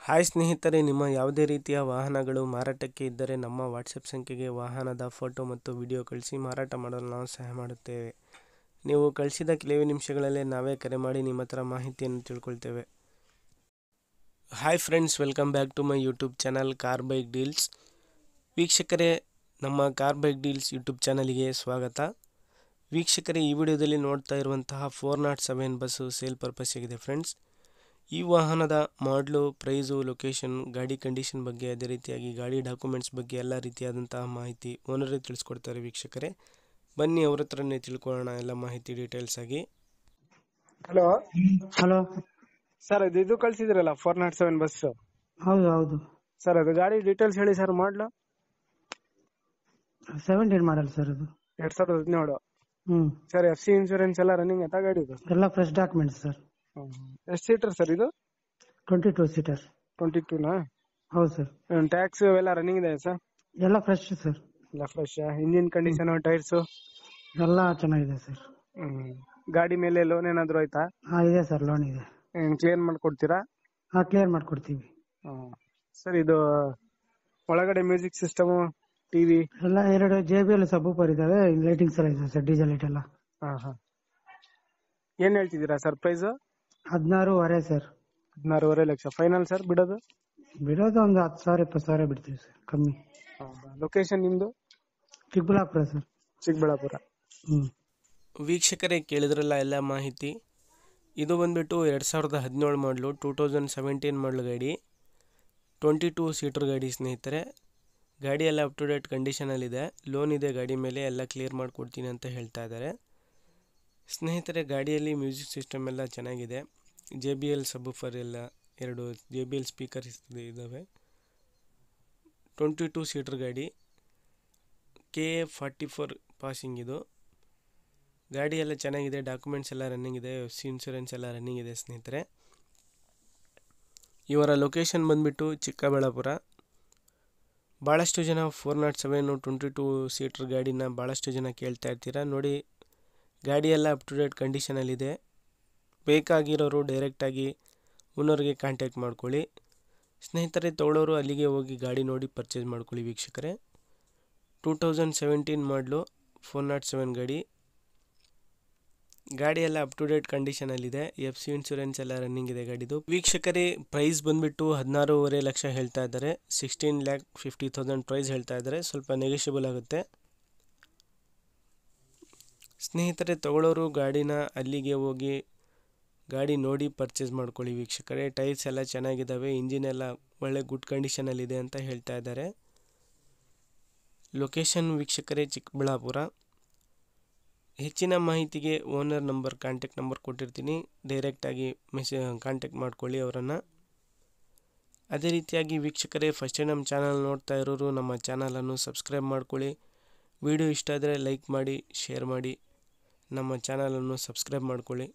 Hi ಸ್ನೇಹಿತರೆ, ನಿಮ್ಮ ಯಾವುದೇ ರೀತಿಯ ವಾಹನಗಳು ಮಾರಾಟಕ್ಕೆ ಇದ್ದರೆ ನಮ್ಮ ವಾಟ್ಸಪ್ ಸಂಖ್ಯೆಗೆ ವಾಹನದ ಫೋಟೋ ಮತ್ತು ವಿಡಿಯೋ ಕಳಿಸಿ ಮಾರಾಟ ಮಾಡಲು ನಾವು ಸಹಾಯ ಮಾಡುತ್ತೇವೆ. ನೀವು ಕಳಿಸಿದ ಕೆಲವೇ ನಿಮಿಷಗಳಲ್ಲೇ ನಾವೇ ಕರೆ ಮಾಡಿ ನಿಮ್ಮ ಹತ್ರ ಮಾಹಿತಿಯನ್ನು ತಿಳ್ಕೊಳ್ತೇವೆ. Hi friends, welcome back to my YouTube channel car bike deals. ವೀಕ್ಷಕರೇ, ನಮ್ಮ ಕಾರ್ ಬೈಕ್ ಡೀಲ್ಸ್ ಯೂಟ್ಯೂಬ್ ಚಾನಲಿಗೆ ಸ್ವಾಗತ. ವೀಕ್ಷಕರೇ, ಈ ವಿಡಿಯೋದಲ್ಲಿ ನೋಡ್ತಾ ಇರುವಂತಹ 407 ಬಸ್ಸು ಸೇಲ್ ಪರ್ಪಸ್ಸಿಗಿದೆ ಫ್ರೆಂಡ್ಸ್. ಈ ವಾಹನದ ಮಾಡಲು, ಪ್ರೈಸು, ಲೊಕೇಶನ್, ಗಾಡಿ ಕಂಡೀಷನ್ ಬಗ್ಗೆ, ಅದೇ ರೀತಿಯಾಗಿ ಗಾಡಿ ಡಾಕ್ಯುಮೆಂಟ್ಸ್ ಬಗ್ಗೆ ಎಲ್ಲ ರೀತಿಯಾದಂತಹ ಮಾಹಿತಿ ಓನರೇ ತಿಳಿಸ್ಕೊಡ್ತಾರೆ. ವೀಕ್ಷಕರೇ, ಬನ್ನಿ ಅವ್ರ ಹತ್ರನೇ ತಿಳ್ಕೊಳ್ಳೋಣ ಎಲ್ಲ ಮಾಹಿತಿ ಡೀಟೇಲ್ಸ್ ಆಗಿ. ಹಲೋ ಹಲೋ ಸರ್, ಇದು ಕಳ್ಸಿದ್ರಲ್ಲ 407 ಬಸ್. ಹೌದು ಸರ್, ಅದು ಗಾಡಿ ಡೀಟೇಲ್ಸ್ ಹೇಳಿ ಸರ್. ಮಾಡಲು 17 ಮಾಡಲ್ ಸರ್ ಅದು 2017. ಹ್ಮ್ ಸರ್, FC ಇನ್ಶೂರೆನ್ಸ್ ಎಲ್ಲ ರನ್ನಿಂಗ್ ಆಯ್ತಾ ಗಾಡಿದು? ಎಲ್ಲ ಫ್ರೆಶ್ ಡಾಕ್ಯುಮೆಂಟ್ಸ್ ಸರ್. ಎಷ್ಟು ಸೀಟರ್ ಸರ್ ಇದು? 22 ಸೀಟರ್. 22ನಾ? ಹೌದು ಸರ್. ಟ್ಯಾಕ್ಸ್ ಎಲ್ಲ ರನ್ನಿಂಗ್ ಇದೆ ಸರ್? ಎಲ್ಲ ಫ್ರೆಶ್ ಸರ್. ಎಲ್ಲ ಫ್ರೆಶ್. ಇಂಜಿನ್ ಕಂಡೀಷನ್, ಟೈರ್ಸ್ ಎಲ್ಲ ಚೆನ್ನಾಗಿದೆ ಸರ್. ಗಾಡಿ ಮೇಲೆ ಲೋನ್ ಏನಾದ್ರು ಆಯ್ತಾ? ಇದೆ ಸರ್, ಲೋನ್ ಇದೆ. ಕ್ಲಿಯರ್ ಮಾಡ್ಕೊಡ್ತೀರಾ? ಕ್ಲಿಯರ್ ಮಾಡ್ಕೊಡ್ತೀವಿ. ಸರ್, ಇದು ಒಳಗಡೆ ಮ್ಯೂಸಿಕ್ ಸಿಸ್ಟಮ್, ಟಿವಿ ಎಲ್ಲ 2 JBL ಸಬ್-ವೂಫರ್ ಇದಾವೆ. ಲೈಟಿಂಗ್ಸ್ ಎಲ್ಲ ಇದೆ ಸರ್, ಡೀಸೆಲ್ ಲೈಟ್ ಎಲ್ಲ. ಏನ್ ಹೇಳ್ತಿದ್ದೀರಾ sir price? 16.5 sir. 16.5 lakh final sir. ಬಿಡೋದು ಒಂದು 10,000 20,000 ಬಿಡ್ತೀವಿ ಸರ್, ಕಮ್ಮಿ. ಲೊಕೇಶನ್ ನಿಮ್ದು? ಚಿಕ್ಕಬಳ್ಳಾಪುರ ಸರ್. ಚಿಕ್ಕಬಳ್ಳಾಪುರ. ವೀಕ್ಷಕರೇ, ಕೇಳಿದ್ರಲ್ಲ ಎಲ್ಲ ಮಾಹಿತಿ. ಇದು ಬಂದ್ಬಿಟ್ಟು 2017 ಮಾಡಲು, 2017 ಮಾಡಲು ಗಾಡಿ, 22 ಸೀಟರ್ ಗಾಡಿ ಸ್ನೇಹಿತರೆ. ಗಾಡಿ ಎಲ್ಲ ಅಪ್ ಟು ಡೇಟ್ ಕಂಡೀಷನಲ್ಲಿದೆ. ಲೋನ್ ಇದೆ ಗಾಡಿ ಮೇಲೆ, ಎಲ್ಲ ಕ್ಲಿಯರ್ ಮಾಡಿಕೊಡ್ತೀನಿ ಅಂತ ಹೇಳ್ತಾ ಇದ್ದಾರೆ ಸ್ನೇಹಿತರೆ. ಗಾಡಿಯಲ್ಲಿ ಮ್ಯೂಸಿಕ್ ಸಿಸ್ಟಮ್ ಎಲ್ಲ ಚೆನ್ನಾಗಿದೆ. JBL ಸಬ್-ವೂಫರ್ ಎಲ್ಲ 2 JBL ಸ್ಪೀಕರ್ ಇದ್ದಾವೆ. 22 ಸೀಟರ್ ಗಾಡಿ, KA 44 ಪಾಸಿಂಗ್. ಇದು ಗಾಡಿ ಎಲ್ಲ ಚೆನ್ನಾಗಿದೆ. ಡಾಕ್ಯುಮೆಂಟ್ಸ್ ಎಲ್ಲ ರನ್ನಿಂಗ್ ಇದೆ. FC ಇನ್ಶೂರೆನ್ಸ್ ಎಲ್ಲ ರನ್ನಿಂಗ್ ಇದೆ ಸ್ನೇಹಿತರೆ. ಇವರ ಲೊಕೇಶನ್ ಬಂದ್ಬಿಟ್ಟು ಚಿಕ್ಕಬಳ್ಳಾಪುರ. ಭಾಳಷ್ಟು ಜನ 407 22 ಸೀಟರ್ ಗಾಡಿನ ಭಾಳಷ್ಟು ಜನ ಕೇಳ್ತಾ ಇರ್ತೀರ ನೋಡಿ. ಗಾಡಿ ಎಲ್ಲ ಅಪ್ ಟು ಡೇಟ್ ಕಂಡೀಷನಲ್ಲಿದೆ. ಬೇಕಾಗಿರೋರು ಡೈರೆಕ್ಟಾಗಿ ಓನರ್ಗೆ ಕಾಂಟ್ಯಾಕ್ಟ್ ಮಾಡ್ಕೊಳ್ಳಿ ಸ್ನೇಹಿತರೆ. ತೊಗೊಳ್ಳೋರು ಅಲ್ಲಿಗೆ ಹೋಗಿ ಗಾಡಿ ನೋಡಿ ಪರ್ಚೇಸ್ ಮಾಡ್ಕೊಳ್ಳಿ. ವೀಕ್ಷಕರೇ, 2017 ಮಾಡಲು 407 ಗಾಡಿ ಎಲ್ಲ ಅಪ್ ಟು ಡೇಟ್ ಕಂಡೀಷನಲ್ಲಿದೆ. FC ಇನ್ಶೂರೆನ್ಸ್ ಎಲ್ಲ ರನ್ನಿಂಗ್ ಇದೆ ಗಾಡಿದು. ವೀಕ್ಷಕರೇ, ಪ್ರೈಸ್ ಬಂದ್ಬಿಟ್ಟು 16.5 ಲಕ್ಷ ಹೇಳ್ತಾ ಇದ್ದಾರೆ. 16,50,000 ಪ್ರೈಸ್ ಹೇಳ್ತಾ ಇದ್ದಾರೆ. ಸ್ವಲ್ಪ ನೆಗೋಷಿಯಬಲ್ ಆಗುತ್ತೆ ಸ್ನೇಹಿತರೆ. ತೊಗೊಳ್ಳೋರು ಗಾಡಿನ ಅಲ್ಲಿಗೆ ಹೋಗಿ ಗಾಡಿ ನೋಡಿ ಪರ್ಚೇಸ್ ಮಾಡ್ಕೊಳ್ಳಿ. ವೀಕ್ಷಕರೇ, ಟೈರ್ಸ್ ಎಲ್ಲ ಚೆನ್ನಾಗಿದ್ದಾವೆ. ಇಂಜಿನ್ ಎಲ್ಲ ಒಳ್ಳೆ ಗುಡ್ ಕಂಡೀಷನಲ್ಲಿದೆ ಅಂತ ಹೇಳ್ತಾ ಇದ್ದಾರೆ. ಲೊಕೇಶನ್ ವೀಕ್ಷಕರೇ ಚಿಕ್ಕಬಳ್ಳಾಪುರ. ಹೆಚ್ಚಿನ ಮಾಹಿತಿಗೆ ಓನರ್ ನಂಬರ್, ಕಾಂಟ್ಯಾಕ್ಟ್ ನಂಬರ್ ಕೊಟ್ಟಿರ್ತೀನಿ. ಡೈರೆಕ್ಟಾಗಿ ಕಾಂಟ್ಯಾಕ್ಟ್ ಮಾಡ್ಕೊಳ್ಳಿ ಅವರನ್ನು. ಅದೇ ರೀತಿಯಾಗಿ ವೀಕ್ಷಕರೇ, ಫಸ್ಟ್ ನಮ್ಮ ಚಾನಲ್ ನೋಡ್ತಾ ಇರೋರು ನಮ್ಮ ಚಾನಲನ್ನು ಸಬ್ಸ್ಕ್ರೈಬ್ ಮಾಡ್ಕೊಳ್ಳಿ. ವಿಡಿಯೋ ಇಷ್ಟ ಆದರೆ ಲೈಕ್ ಮಾಡಿ, ಶೇರ್ ಮಾಡಿ, ನಮ್ಮ ಚಾನಲನ್ನು ಸಬ್ಸ್ಕ್ರೈಬ್ ಮಾಡ್ಕೊಳ್ಳಿ.